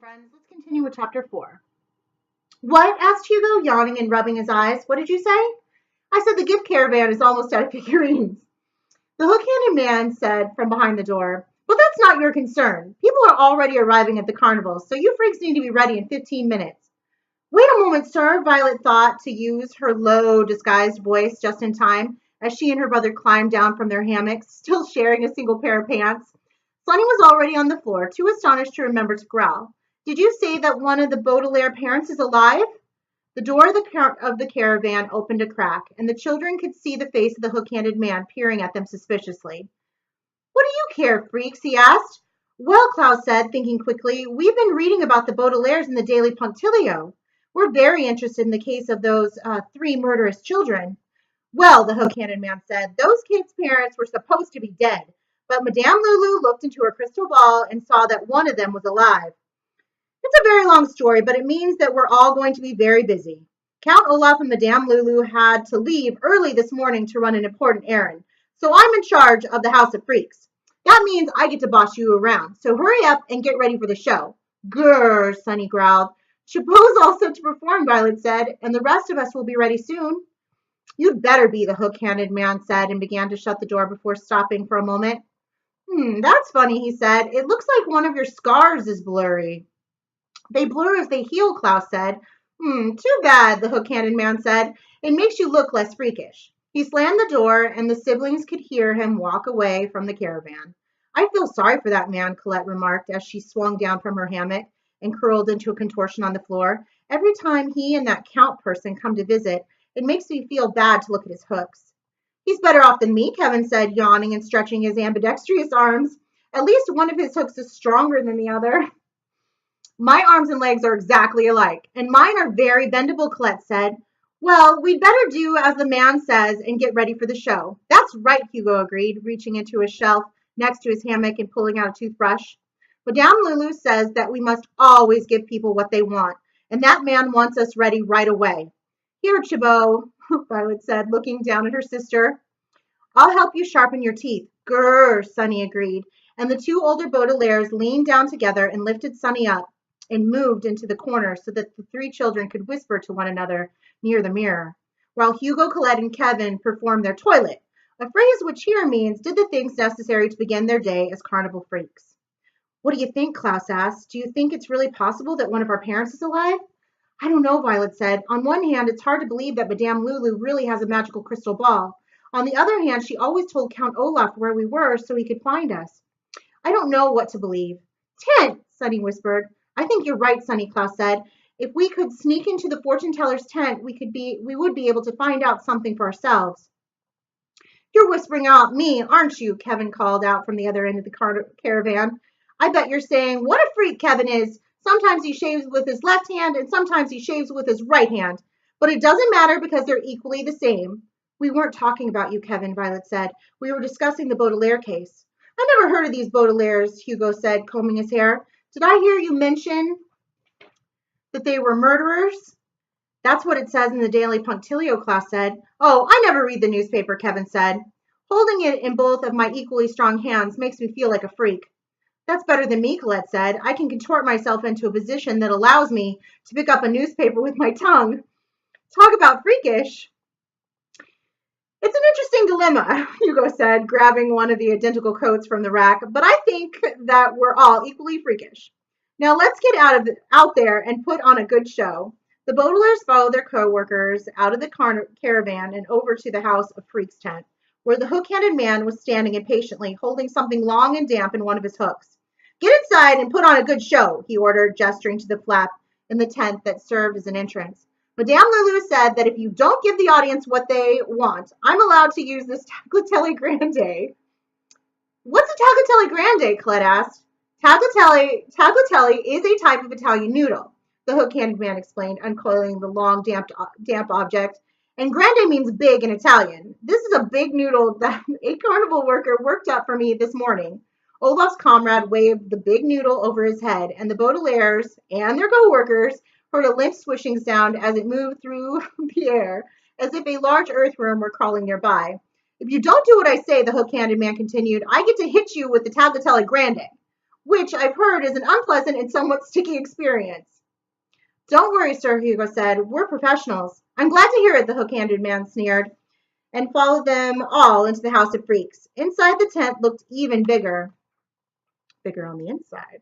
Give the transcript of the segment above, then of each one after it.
Friends, let's continue with chapter 4. What? Asked Hugo, yawning and rubbing his eyes. What did you say? I said the gift caravan is almost out of figurines. The hook-handed man said from behind the door, well, that's not your concern. People are already arriving at the carnival, so you freaks need to be ready in 15 minutes. Wait a moment, sir, Violet thought to use her low, disguised voice just in time as she and her brother climbed down from their hammocks, still sharing a single pair of pants. Sonny was already on the floor, too astonished to remember to growl. Did you say that one of the Baudelaire parents is alive? The door of the caravan opened a crack, and the children could see the face of the hook-handed man peering at them suspiciously. What do you care, freaks? He asked. Well, Klaus said, thinking quickly, we've been reading about the Baudelaires in the Daily Punctilio. We're very interested in the case of those 3 murderous children. Well, the hook-handed man said, those kids' parents were supposed to be dead, but Madame Lulu looked into her crystal ball and saw that one of them was alive. It's a very long story, but it means that we're all going to be very busy. Count Olaf and Madame Lulu had to leave early this morning to run an important errand, so I'm in charge of the House of Freaks. That means I get to boss you around, so hurry up and get ready for the show. Grrr, Sonny growled. Chapeau's all set to perform, Violet said, and the rest of us will be ready soon. You'd better be, the hook-handed man said, and began to shut the door before stopping for a moment. That's funny, he said. It looks like one of your scars is blurry. They blur as they heal, Klaus said. Too bad, the hook-handed man said. It makes you look less freakish. He slammed the door, and the siblings could hear him walk away from the caravan. I feel sorry for that man, Colette remarked as she swung down from her hammock and curled into a contortion on the floor. Every time he and that Count person come to visit, it makes me feel bad to look at his hooks. He's better off than me, Kevin said, yawning and stretching his ambidextrous arms. At least one of his hooks is stronger than the other. My arms and legs are exactly alike, and mine are very bendable, Colette said. Well, we'd better do as the man says and get ready for the show. That's right, Hugo agreed, reaching into a shelf next to his hammock and pulling out a toothbrush. Madame Lulu says that we must always give people what they want, and that man wants us ready right away. Here, Chabot, Violet said, looking down at her sister. I'll help you sharpen your teeth. Grrr, Sonny agreed, and the 2 older Baudelaires leaned down together and lifted Sonny up and moved into the corner so that the 3 children could whisper to one another near the mirror, while Hugo, Colette, and Kevin performed their toilet, a phrase which here means did the things necessary to begin their day as carnival freaks. What do you think, Klaus asked. Do you think it's really possible that one of our parents is alive? I don't know, Violet said. On one hand, it's hard to believe that Madame Lulu really has a magical crystal ball. On the other hand, she always told Count Olaf where we were so he could find us. I don't know what to believe. Tent, Sonny whispered. I think you're right, Sonny, Klaus said. If we could sneak into the fortune teller's tent, we would be able to find out something for ourselves. You're whispering out me, aren't you? Kevin called out from the other end of the caravan. I bet you're saying, what a freak Kevin is. Sometimes he shaves with his left hand and sometimes he shaves with his right hand. But it doesn't matter because they're equally the same. We weren't talking about you, Kevin, Violet said. We were discussing the Baudelaire case. I never heard of these Baudelaires, Hugo said, combing his hair. Did I hear you mention that they were murderers? That's what it says in the Daily Punctilio, Klaus said. Oh, I never read the newspaper, Kevin said. Holding it in both of my equally strong hands makes me feel like a freak. That's better than me, Colette said. I can contort myself into a position that allows me to pick up a newspaper with my tongue. Talk about freakish. It's an interesting dilemma, Hugo said, grabbing one of the identical coats from the rack, but I think that we're all equally freakish. Now let's get out there and put on a good show. The Baudelaires followed their co-workers out of the caravan and over to the House of Freaks tent, where the hook-handed man was standing impatiently, holding something long and damp in one of his hooks. Get inside and put on a good show, he ordered, gesturing to the flap in the tent that served as an entrance. Madame Lulu said that if you don't give the audience what they want, I'm allowed to use this tagliatelle grande. What's a tagliatelle grande? Colette asked. Tagliatelle is a type of Italian noodle, the hook-handed man explained, uncoiling the long, damp object. And grande means big in Italian. This is a big noodle that a carnival worker worked up for me this morning. Olaf's comrade waved the big noodle over his head, and the Baudelaires and their co-workers heard a limp swishing sound as it moved through the air, as if a large earthworm were crawling nearby. If you don't do what I say, the hook-handed man continued, I get to hit you with the tagliatelle grande. which I've heard is an unpleasant and somewhat sticky experience. Don't worry, sir, Hugo said. We're professionals. I'm glad to hear it, the hook-handed man sneered, and followed them all into the House of Freaks. Inside, the tent looked even bigger on the inside,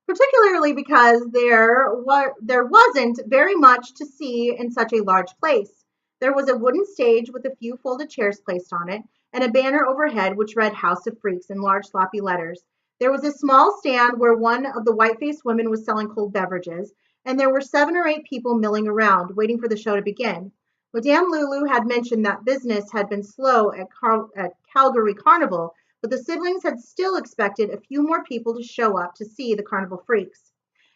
particularly because there wasn't very much to see in such a large place. There was a wooden stage with a few folded chairs placed on it, and a banner overhead which read House of Freaks in large sloppy letters. There was a small stand where one of the white-faced women was selling cold beverages, and there were 7 or 8 people milling around, waiting for the show to begin. Madame Lulu had mentioned that business had been slow at Calgary Carnival, but the siblings had still expected a few more people to show up to see the carnival freaks.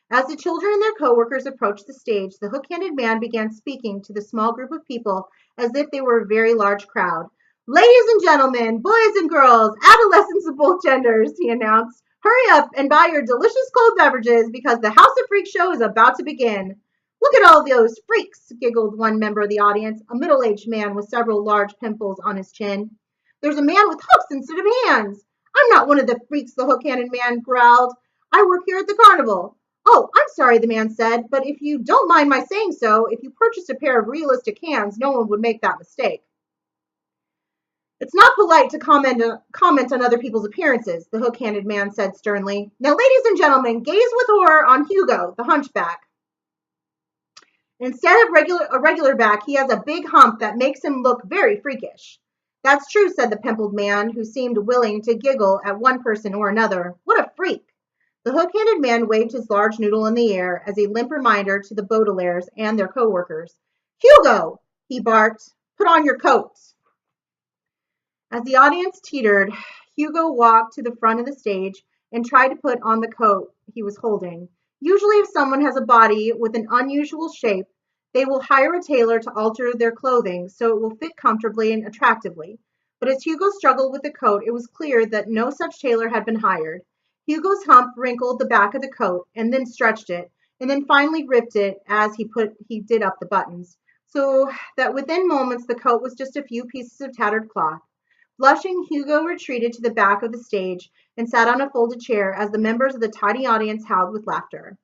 As the children and their coworkers approached the stage, the hook-handed man began speaking to the small group of people as if they were a very large crowd. Ladies and gentlemen, boys and girls, adolescents of both genders, he announced, hurry up and buy your delicious cold beverages because the House of Freaks show is about to begin. Look at all those freaks, giggled one member of the audience, a middle-aged man with several large pimples on his chin. There's a man with hooks instead of hands. I'm not one of the freaks, the hook-handed man growled. I work here at the carnival. Oh, I'm sorry, the man said, but if you don't mind my saying so, if you purchased a pair of realistic hands, no one would make that mistake. It's not polite to comment on other people's appearances, the hook-handed man said sternly. Now, ladies and gentlemen, gaze with horror on Hugo, the hunchback. Instead of a regular back, he has a big hump that makes him look very freakish. That's true, said the pimpled man, who seemed willing to giggle at one person or another. What a freak! The hook-handed man waved his large noodle in the air as a limp reminder to the Baudelaires and their co-workers. Hugo, he barked, put on your coat. As the audience teetered, Hugo walked to the front of the stage and tried to put on the coat he was holding. Usually, if someone has a body with an unusual shape, they will hire a tailor to alter their clothing so it will fit comfortably and attractively. But as Hugo struggled with the coat, it was clear that no such tailor had been hired. Hugo's hump wrinkled the back of the coat and then stretched it, and then finally ripped it as he did up the buttons, so that within moments the coat was just a few pieces of tattered cloth. Blushing, Hugo retreated to the back of the stage and sat on a folded chair as the members of the tiny audience howled with laughter.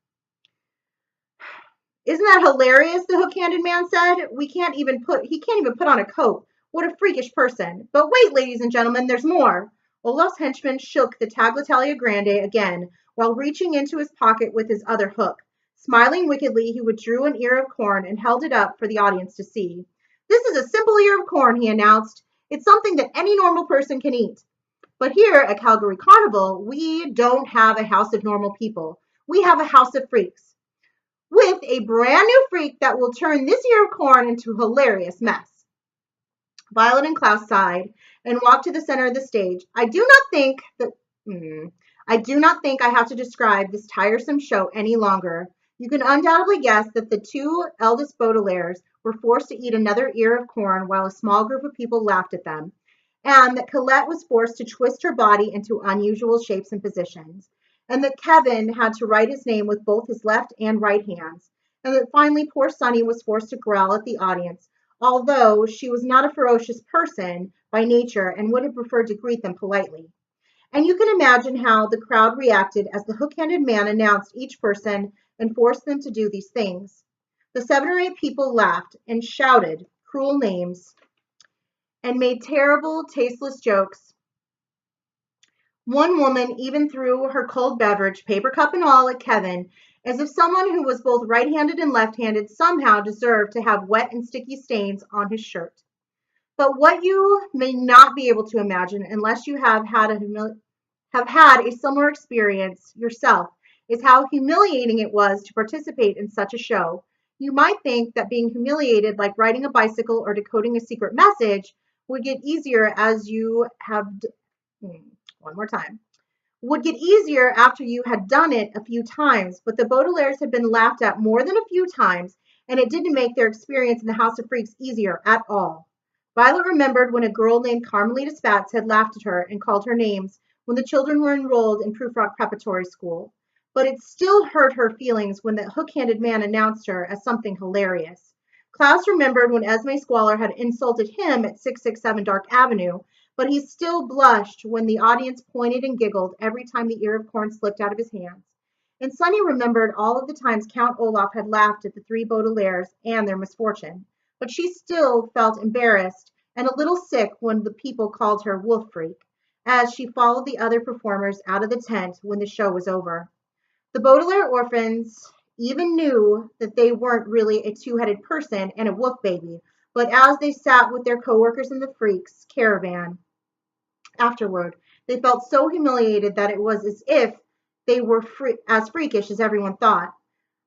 Isn't that hilarious? The hook-handed man said. He can't even put on a coat. What a freakish person. But wait, ladies and gentlemen, there's more. Olaf's henchman shook the Tagliatelle Grande again while reaching into his pocket with his other hook. Smiling wickedly, he withdrew an ear of corn and held it up for the audience to see. This is a simple ear of corn, he announced. It's something that any normal person can eat. But here at Calgary Carnival, we don't have a house of normal people. We have a house of freaks, with a brand new freak that will turn this ear of corn into a hilarious mess. Violet and Klaus sighed and walked to the center of the stage. I do not think I have to describe this tiresome show any longer. You can undoubtedly guess that the 2 eldest Baudelaires were forced to eat another ear of corn while a small group of people laughed at them, and that Colette was forced to twist her body into unusual shapes and positions, and that Kevin had to write his name with both his left and right hands, and that finally poor Sunny was forced to growl at the audience, although she was not a ferocious person by nature and would have preferred to greet them politely. And you can imagine how the crowd reacted as the hook-handed man announced each person and forced them to do these things. The 7 or 8 people laughed and shouted cruel names and made terrible, tasteless jokes. One woman even threw her cold beverage, paper cup and all, at Kevin, as if someone who was both right-handed and left-handed somehow deserved to have wet and sticky stains on his shirt. But what you may not be able to imagine unless you have had a similar experience yourself is how humiliating it was to participate in such a show. You might think that being humiliated, like riding a bicycle or decoding a secret message, would get easier would get easier after you had done it a few times, but the Baudelaires had been laughed at more than a few times, and it didn't make their experience in the House of Freaks easier at all. Violet remembered when a girl named Carmelita Spatz had laughed at her and called her names when the children were enrolled in Proof Rock Preparatory School, but it still hurt her feelings when the hook-handed man announced her as something hilarious. Klaus remembered when Esme Squalor had insulted him at 667 Dark Avenue, but he still blushed when the audience pointed and giggled every time the ear of corn slipped out of his hands. And Sonny remembered all of the times Count Olaf had laughed at the three Baudelaires and their misfortune. But she still felt embarrassed and a little sick when the people called her Wolf Freak, as she followed the other performers out of the tent when the show was over. The Baudelaire orphans even knew that they weren't really a two-headed person and a wolf baby, but as they sat with their coworkers in the Freaks caravan afterward, they felt so humiliated that it was as if they were as freakish as everyone thought.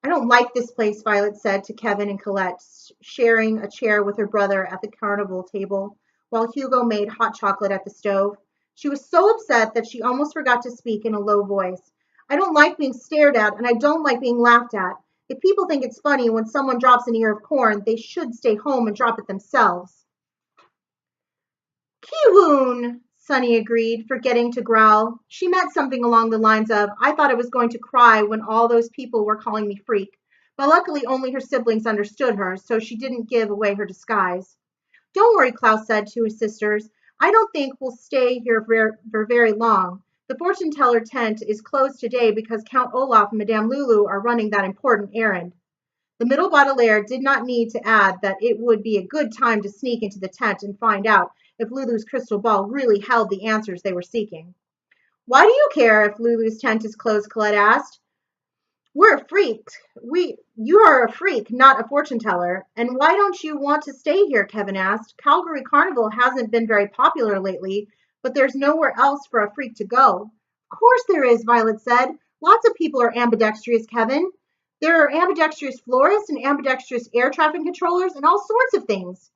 I don't like this place, Violet said to Kevin and Colette, sharing a chair with her brother at the carnival table, while Hugo made hot chocolate at the stove. She was so upset that she almost forgot to speak in a low voice. I don't like being stared at, and I don't like being laughed at. If people think it's funny when someone drops an ear of corn, they should stay home and drop it themselves. Kiwoon, Sunny agreed, forgetting to growl. She meant something along the lines of, I thought I was going to cry when all those people were calling me freak. But luckily only her siblings understood her, so she didn't give away her disguise. Don't worry, Klaus said to his sisters. I don't think we'll stay here for very long. The fortune teller tent is closed today because Count Olaf and Madame Lulu are running that important errand. The middle Baudelaire did not need to add that it would be a good time to sneak into the tent and find out if Lulu's crystal ball really held the answers they were seeking. Why do you care if Lulu's tent is closed? Colette asked. We're a freak. You are a freak, not a fortune teller. And why don't you want to stay here? Kevin asked. Calgary Carnival hasn't been very popular lately, but there's nowhere else for a freak to go. Of course there is, Violet said. Lots of people are ambidextrous, Kevin. There are ambidextrous florists and ambidextrous air traffic controllers and all sorts of things.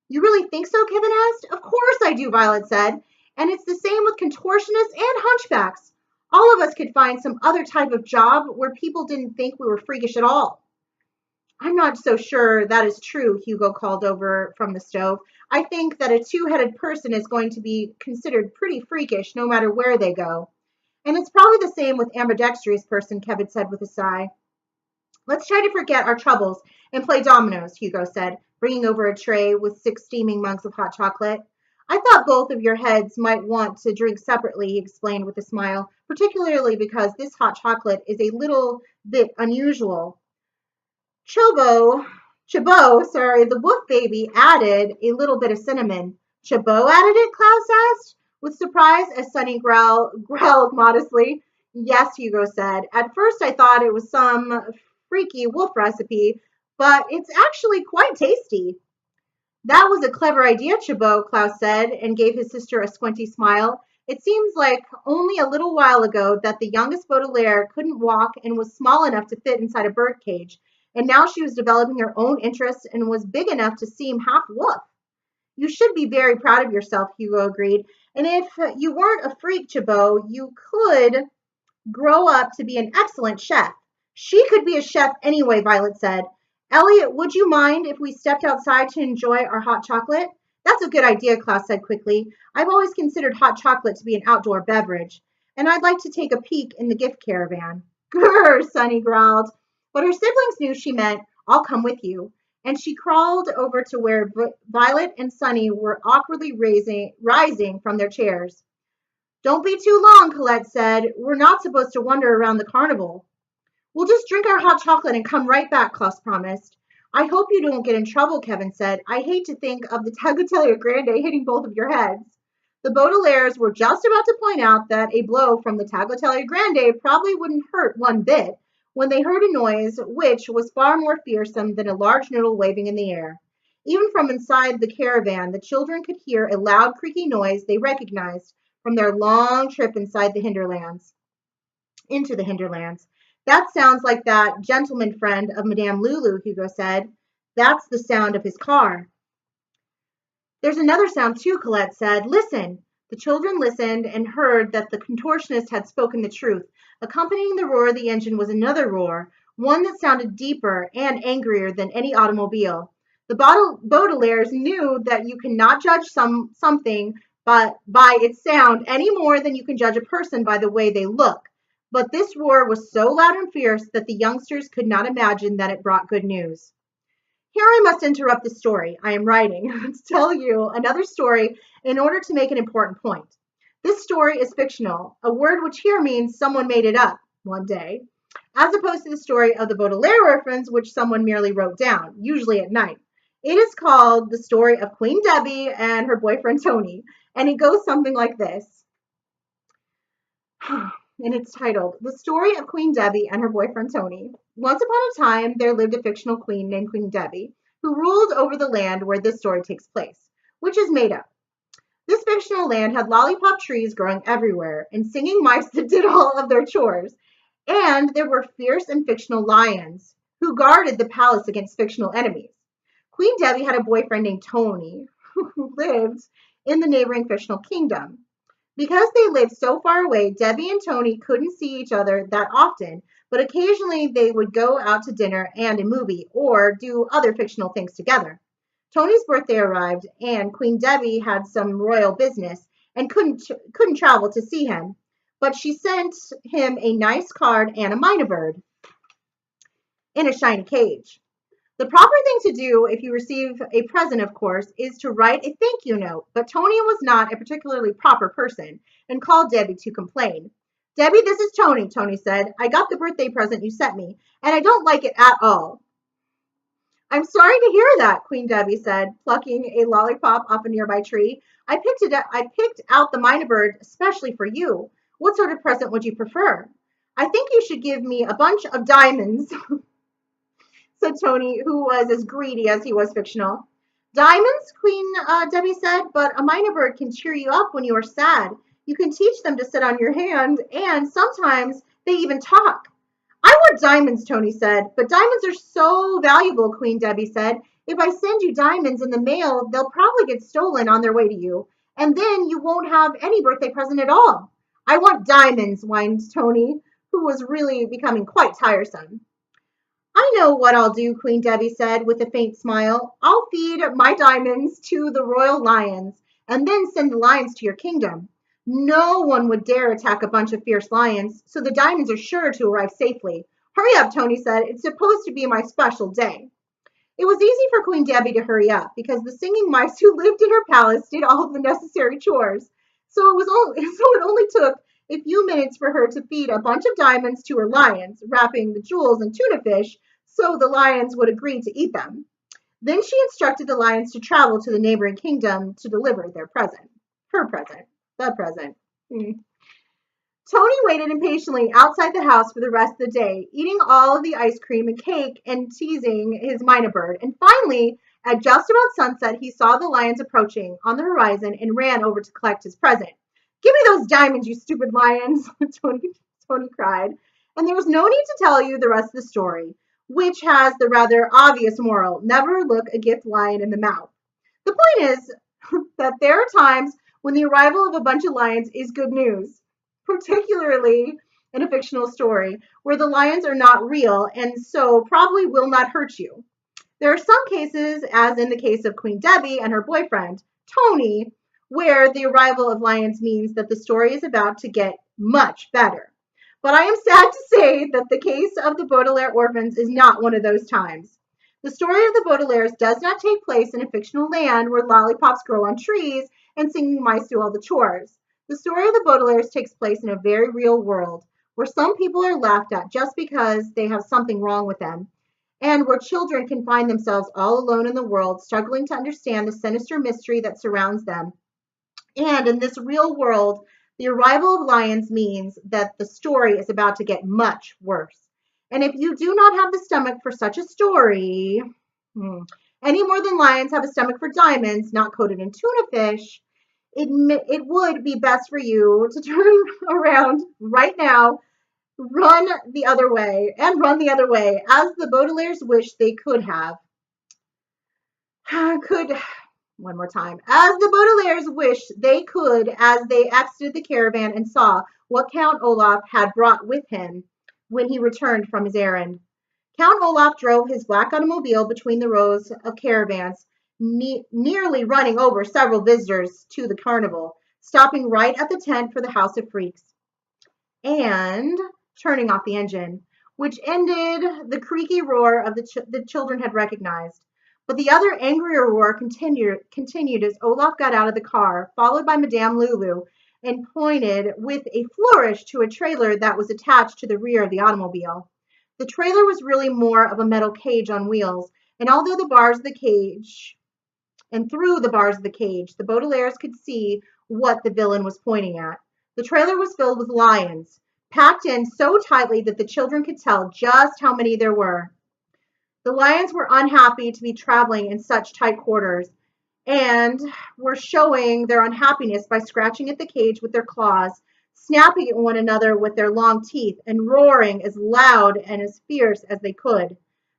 You really think so? Kevin asked. Of course I do, Violet said. And it's the same with contortionists and hunchbacks. All of us could find some other type of job where people didn't think we were freakish at all. I'm not so sure that is true, Hugo called over from the stove. I think that a two-headed person is going to be considered pretty freakish no matter where they go. And it's probably the same with ambidextrous person, Kevin said with a sigh. Let's try to forget our troubles and play dominoes, Hugo said, bringing over a tray with 6 steaming mugs of hot chocolate. I thought both of your heads might want to drink separately, he explained with a smile, particularly because this hot chocolate is a little bit unusual. The wolf baby added a little bit of cinnamon. Chabot added it, Klaus asked, with surprise as Sunny growled modestly. Yes, Hugo said. At first I thought it was some freaky wolf recipe, but it's actually quite tasty. That was a clever idea, Chabot, Klaus said, and gave his sister a squinty smile. It seems like only a little while ago that the youngest Baudelaire couldn't walk and was small enough to fit inside a bird cage, and now she was developing her own interests and was big enough to seem half wolf. You should be very proud of yourself, Hugo agreed. And if you weren't a freak, Chabot, you could grow up to be an excellent chef. She could be a chef anyway, Violet said. Elliot, would you mind if we stepped outside to enjoy our hot chocolate? That's a good idea, Klaus said quickly. I've always considered hot chocolate to be an outdoor beverage, and I'd like to take a peek in the gift caravan. Grr, Sunny growled. But her siblings knew she meant, I'll come with you. And she crawled over to where Violet and Sunny were awkwardly rising from their chairs. Don't be too long, Colette said. We're not supposed to wander around the carnival. We'll just drink our hot chocolate and come right back, Klaus promised. I hope you don't get in trouble, Kevin said. I hate to think of the Tagliatelle Grande hitting both of your heads. The Baudelaires were just about to point out that a blow from the Tagliatelle Grande probably wouldn't hurt one bit when they heard a noise which was far more fearsome than a large noodle waving in the air. Even from inside the caravan, the children could hear a loud creaky noise they recognized from their long trip into the hinterlands. That sounds like that gentleman friend of Madame Lulu, Hugo said. That's the sound of his car. There's another sound too, Colette said. Listen. The children listened and heard that the contortionist had spoken the truth. Accompanying the roar of the engine was another roar, one that sounded deeper and angrier than any automobile. The Baudelaires knew that you cannot judge something by its sound any more than you can judge a person by the way they look. But this roar was so loud and fierce that the youngsters could not imagine that it brought good news. Here I must interrupt the story I am writing to tell you another story in order to make an important point. This story is fictional, a word which here means someone made it up one day, as opposed to the story of the Baudelaire orphans, which someone merely wrote down, usually at night. It is called The Story of Queen Debbie and Her Boyfriend Tony, and it goes something like this. And it's titled The Story of Queen Debbie and Her Boyfriend Tony. Once upon a time, there lived a fictional queen named Queen Debbie, who ruled over the land where this story takes place, which is made up. This fictional land had lollipop trees growing everywhere and singing mice that did all of their chores. And there were fierce and fictional lions who guarded the palace against fictional enemies. Queen Debbie had a boyfriend named Tony who lived in the neighboring fictional kingdom. Because they lived so far away, Debbie and Tony couldn't see each other that often, but occasionally they would go out to dinner and a movie or do other fictional things together. Tony's birthday arrived, and Queen Debbie had some royal business and couldn't travel to see him, but she sent him a nice card and a mynah bird in a shiny cage. The proper thing to do if you receive a present, of course, is to write a thank you note, but Tony was not a particularly proper person and called Debbie to complain. Debbie, this is Tony, Tony said. I got the birthday present you sent me, and I don't like it at all. I'm sorry to hear that, Queen Debbie said, plucking a lollipop off a nearby tree. I picked out the mynah bird especially for you. What sort of present would you prefer? I think you should give me a bunch of diamonds, said Tony, who was as greedy as he was fictional. Diamonds, Queen Debbie said, but a mynah bird can cheer you up when you are sad. You can teach them to sit on your hand, and sometimes they even talk. I want diamonds, Tony said, but diamonds are so valuable, Queen Debbie said. If I send you diamonds in the mail, they'll probably get stolen on their way to you, and then you won't have any birthday present at all. I want diamonds, whined Tony, who was really becoming quite tiresome. I know what I'll do, Queen Debbie said with a faint smile. I'll feed my diamonds to the royal lions and then send the lions to your kingdom. No one would dare attack a bunch of fierce lions, so the diamonds are sure to arrive safely. Hurry up, Tony said. It's supposed to be my special day. It was easy for Queen Debbie to hurry up because the singing mice who lived in her palace did all of the necessary chores. It only took a few minutes for her to feed a bunch of diamonds to her lions, wrapping the jewels in tuna fish so the lions would agree to eat them. Then she instructed the lions to travel to the neighboring kingdom to deliver their present. Her present. The present. Tony waited impatiently outside the house for the rest of the day, eating all of the ice cream and cake and teasing his mynah bird. And finally, at just about sunset, he saw the lions approaching on the horizon and ran over to collect his present. Give me those diamonds, you stupid lions, Tony cried. And there was no need to tell you the rest of the story, which has the rather obvious moral, never look a gift lion in the mouth. The point is that there are times when the arrival of a bunch of lions is good news, particularly in a fictional story where the lions are not real and so probably will not hurt you. There are some cases, as in the case of Queen Debbie and her boyfriend, Tony, where the arrival of lions means that the story is about to get much better. But I am sad to say that the case of the Baudelaire orphans is not one of those times. The story of the Baudelaires does not take place in a fictional land where lollipops grow on trees and singing mice do all the chores. The story of the Baudelaires takes place in a very real world where some people are laughed at just because they have something wrong with them, and where children can find themselves all alone in the world, struggling to understand the sinister mystery that surrounds them. And in this real world, the arrival of lions means that the story is about to get much worse. And if you do not have the stomach for such a story, any more than lions have a stomach for diamonds not coated in tuna fish, it would be best for you to turn around right now, run the other way, as the Baudelaires wish they could have. One more time. As the Baudelaires wished they could, as they exited the caravan and saw what Count Olaf had brought with him when he returned from his errand. Count Olaf drove his black automobile between the rows of caravans, nearly running over several visitors to the carnival, stopping right at the tent for the House of Freaks, and turning off the engine, which ended the creaky roar of the children had recognized. But the other angrier roar continued as Olaf got out of the car, followed by Madame Lulu, and pointed with a flourish to a trailer that was attached to the rear of the automobile. The trailer was really more of a metal cage on wheels, and although the bars of the cage and through the bars of the cage, the Baudelaires could see what the villain was pointing at. The trailer was filled with lions, packed in so tightly that the children could tell just how many there were. The lions were unhappy to be traveling in such tight quarters and were showing their unhappiness by scratching at the cage with their claws, snapping at one another with their long teeth, and roaring as loud and as fierce as they could.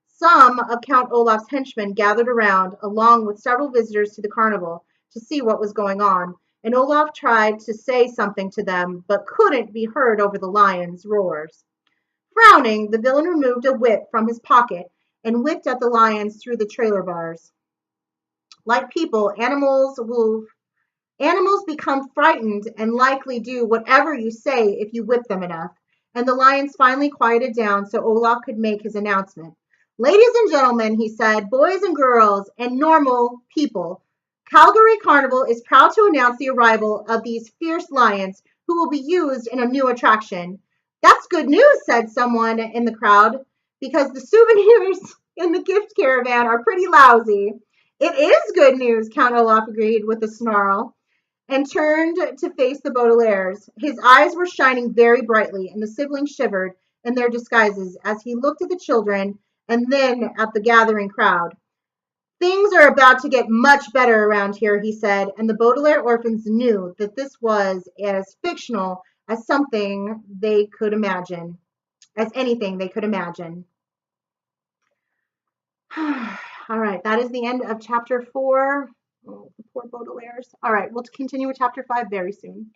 Some of Count Olaf's henchmen gathered around, along with several visitors to the carnival, to see what was going on, and Olaf tried to say something to them, but couldn't be heard over the lions' roars. Frowning, the villain removed a whip from his pocket and whipped at the lions through the trailer bars. Like people, animals become frightened and likely do whatever you say if you whip them enough. And the lions finally quieted down so Olaf could make his announcement. Ladies and gentlemen, he said, boys and girls, and normal people, Calgary Carnival is proud to announce the arrival of these fierce lions who will be used in a new attraction. That's good news, said someone in the crowd, because the souvenirs in the gift caravan are pretty lousy. It is good news, Count Olaf agreed with a snarl and turned to face the Baudelaires. His eyes were shining very brightly, and the siblings shivered in their disguises as he looked at the children and then at the gathering crowd. Things are about to get much better around here, he said, and the Baudelaire orphans knew that this was as fictional as something they could imagine, as anything they could imagine. All right, that is the end of chapter 4. Oh, the poor Baudelaires. All right, we'll continue with chapter 5 very soon.